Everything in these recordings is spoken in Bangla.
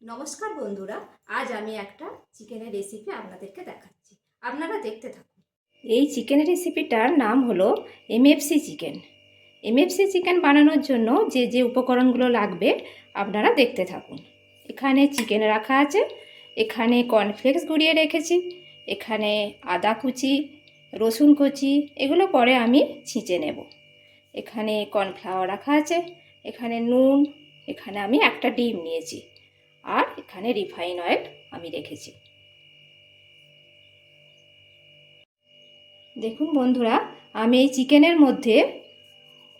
নমস্কার বন্ধুরা, আজ আমি একটা চিকেনের রেসিপি আপনাদেরকে দেখাচ্ছি। আপনারা দেখতে থাকুন। এই চিকেনের রেসিপিটার নাম হলো এমএফসি চিকেন। এমএফসি চিকেন বানানোর জন্য যে যে উপকরণগুলো লাগবে আপনারা দেখতে থাকুন। এখানে চিকেন রাখা আছে, এখানে কর্নফ্লেক্স গুঁড়িয়ে রেখেছি, এখানে আদা কুচি, রসুন কুচি, এগুলো পরে আমি ছিঁচে নেব। এখানে কর্নফ্লাওয়ার রাখা আছে, এখানে নুন, এখানে আমি একটা ডিম নিয়েছি, আর এখানে রিফাইন অয়েল আমি রেখেছি। দেখুন বন্ধুরা, আমি এই চিকেনের মধ্যে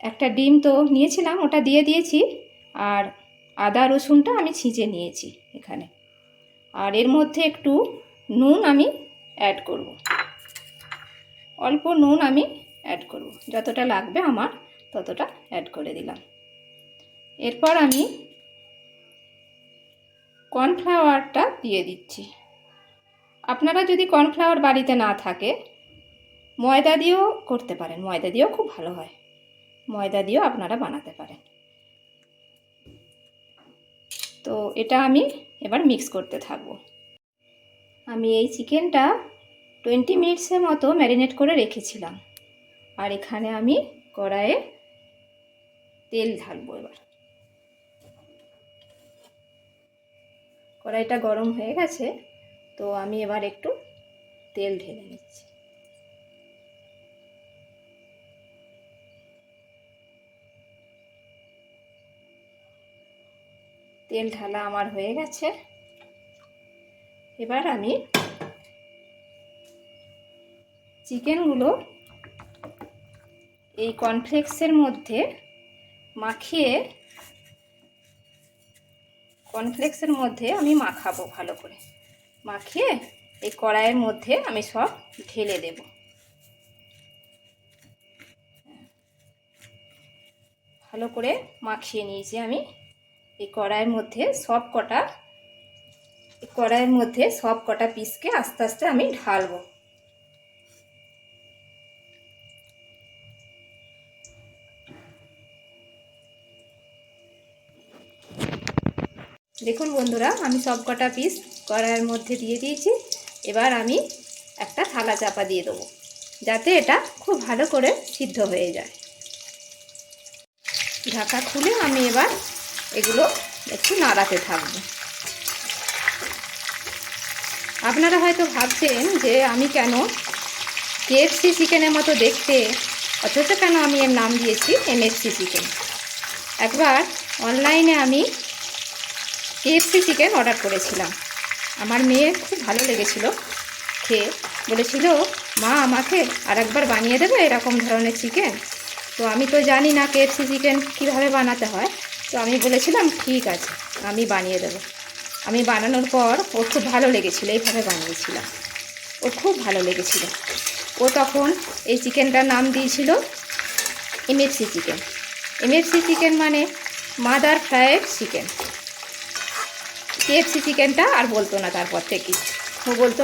একটা ডিম তো নিয়েছিলাম, ওটা দিয়ে দিয়েছি, আর আদা রসুনটা আমি ছিঁচে নিয়েছি এখানে। আর এর মধ্যে একটু নুন আমি অ্যাড করব, অল্প নুন আমি অ্যাড করব, যতটা লাগবে আমার ততটা অ্যাড করে দিলাম। এরপর আমি কর্নফ্লাওয়ারটা দিয়ে দিচ্ছি। আপনারা যদি কর্নফ্লাওয়ার বাড়িতে না থাকে ময়দা দিয়েও করতে পারেন, ময়দা দিয়েও খুব ভালো হয়, ময়দা দিয়েও আপনারা বানাতে পারেন। তো এটা আমি এবার মিক্স করতে থাকবো। আমি এই চিকেনটা 20 মিনিটসের মতো ম্যারিনেট করে রেখেছিলাম, আর এখানে আমি কড়াইয়ে তেল ঢালবো। এবার কড়াইটা গরম হয়ে গেছে, তো আমি এবার একটু তেল ঢেলে নিচ্ছি। তেল ঢালা আমার হয়ে গেছে। এবার আমি চিকেনগুলো এই কর্নফ্লেক্সের মধ্যে মাখিয়ে, কর্নফ্লেক্সের মধ্যে আমি মাখাবো, ভালো করে মাখিয়ে এই কড়াইয়ের মধ্যে আমি সব ঢেলে দেব। ভালো করে মাখিয়ে নিয়েছি আমি এই কড়াইয়ের মধ্যে সব কটা পিসকে আস্তে আস্তে আমি ঢালবো। দেখুন বন্ধুরা, আমি সব কটা পিস কড়াইয়ের মধ্যে দিয়ে দিয়েছি। এবার আমি একটা থালা চাপা দিয়ে দেবো, যাতে এটা খুব ভালো করে সিদ্ধ হয়ে যায়। ঢাকা খুলে আমি এবার এগুলো একটু নাড়াতে থাকবো। আপনারা হয়তো ভাবছেন যে আমি কেন কেএফসি চিকেনের মতো দেখতে, অথচ কেন আমি এর নাম দিয়েছি এমএফসি চিকেন। একবার অনলাইনে আমি কেএফসি চিকেন অর্ডার করেছিলাম। আমার মেয়ে খুব ভালো লেগেছিল খেয়ে, বলেছিল মা আমাকে আরেকবার বানিয়ে দেবে এরকম ধরনের চিকেন। তো আমি তো জানি না কেএফসি চিকেন কীভাবে বানাতে হয়, তো আমি বলেছিলাম ঠিক আছে আমি বানিয়ে দেবো। আমি বানানোর পর ওর খুব ভালো লেগেছিল, এইভাবে বানিয়েছিলাম, ওর খুব ভালো লেগেছিল। ও তখন এই চিকেনটার নাম দিয়েছিল এমএফসি চিকেন। এমএফসি চিকেন মানে মাদার ফ্রাইড চিকেন। কেএফসি চিকেনটা আর বলতো না, তারপর থেকে ও বলতো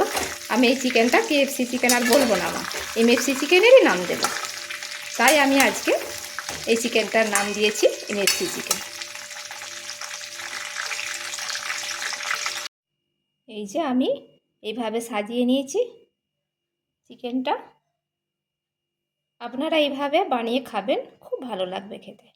আমি এই চিকেনটা কেএফসি চিকেন আর বলবো না, মা এমএফসি চিকেনেরই নাম দেবো। তাই আমি আজকে এই চিকেনটার নাম দিয়েছি এমএফসি চিকেন। এই যে আমি এইভাবে সাজিয়ে নিয়েছি চিকেনটা। আপনারা এইভাবে বানিয়ে খাবেন, খুব ভালো লাগবে খেতে।